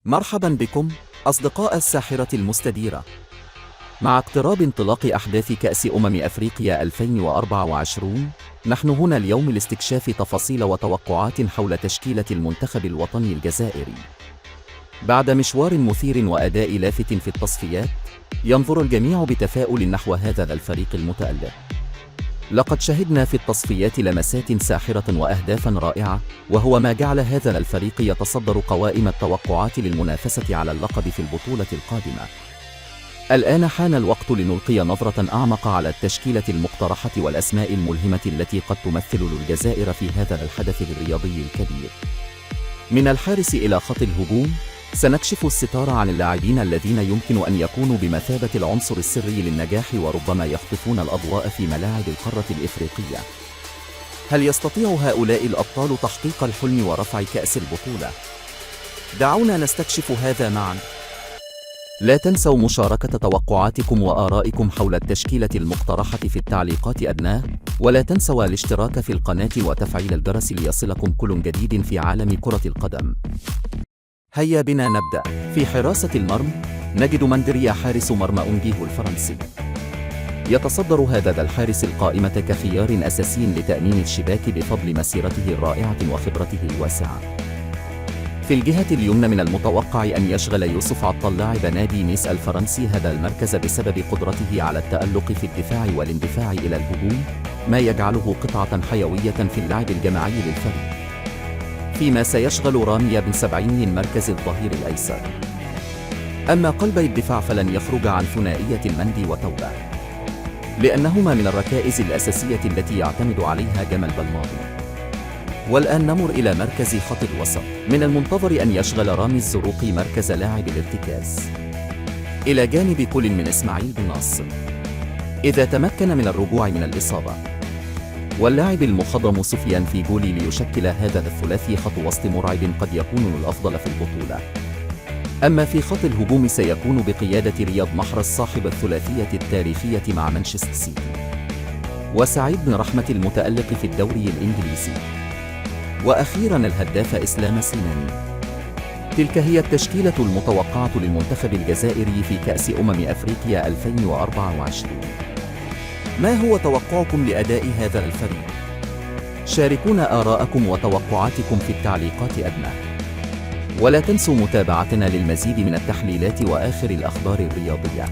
مرحبا بكم أصدقاء الساحرة المستديرة. مع اقتراب انطلاق أحداث كأس أفريقيا 2024، نحن هنا اليوم لاستكشاف تفاصيل وتوقعات حول تشكيلة المنتخب الوطني الجزائري. بعد مشوار مثير وأداء لافت في التصفيات، ينظر الجميع بتفاؤل نحو هذا الفريق المتألق. لقد شهدنا في التصفيات لمسات ساحرة وأهدافا رائعة، وهو ما جعل هذا الفريق يتصدر قوائم التوقعات للمنافسة على اللقب في البطولة القادمة. الآن حان الوقت لنلقي نظرة أعمق على التشكيلة المقترحة والأسماء الملهمة التي قد تمثل الجزائر في هذا الحدث الرياضي الكبير. من الحارس إلى خط الهجوم، سنكشف الستار عن اللاعبين الذين يمكن أن يكونوا بمثابة العنصر السري للنجاح وربما يخطفون الأضواء في ملاعب القارة الإفريقية. هل يستطيع هؤلاء الأبطال تحقيق الحلم ورفع كأس البطولة؟ دعونا نستكشف هذا معا. لا تنسوا مشاركة توقعاتكم وآرائكم حول التشكيلة المقترحة في التعليقات أدناه، ولا تنسوا الاشتراك في القناة وتفعيل الجرس ليصلكم كل جديد في عالم كرة القدم. هيا بنا نبدأ. في حراسة المرمى نجد مندريا حارس مرمى أونجيه الفرنسي. يتصدر هذا الحارس القائمة كخيار أساسي لتأمين الشباك بفضل مسيرته الرائعة وخبرته الواسعة. في الجهة اليمنى من المتوقع أن يشغل يوسف عطال لاعب نادي نيس الفرنسي هذا المركز بسبب قدرته على التألق في الدفاع والاندفاع إلى الهجوم، ما يجعله قطعة حيوية في اللعب الجماعي للفريق. فيما سيشغل رامي بن سبعين مركز الظهير الأيسر. أما قلبي الدفاع فلن يخرج عن ثنائية المندي وتوبة، لأنهما من الركائز الأساسية التي يعتمد عليها جمال بلماضي. والآن نمر إلى مركز خط الوسط. من المنتظر أن يشغل رامي الزروقي مركز لاعب الارتكاز، إلى جانب كل من إسماعيل بن ناصر إذا تمكن من الرجوع من الإصابة، واللاعب المخضرم سفيان فيغولي ليشكل هذا الثلاثي خط وسط مرعب قد يكون الأفضل في البطولة. أما في خط الهجوم سيكون بقيادة رياض محرز صاحب الثلاثية التاريخية مع مانشستر سيتي، وسعيد بن رحمة المتألق في الدوري الإنجليزي، وأخيراً الهداف إسلام سيناني. تلك هي التشكيلة المتوقعة للمنتخب الجزائري في كأس أفريقيا 2024. ما هو توقعكم لأداء هذا الفريق؟ شاركونا آراءكم وتوقعاتكم في التعليقات أدناه، ولا تنسوا متابعتنا للمزيد من التحليلات وآخر الأخبار الرياضية.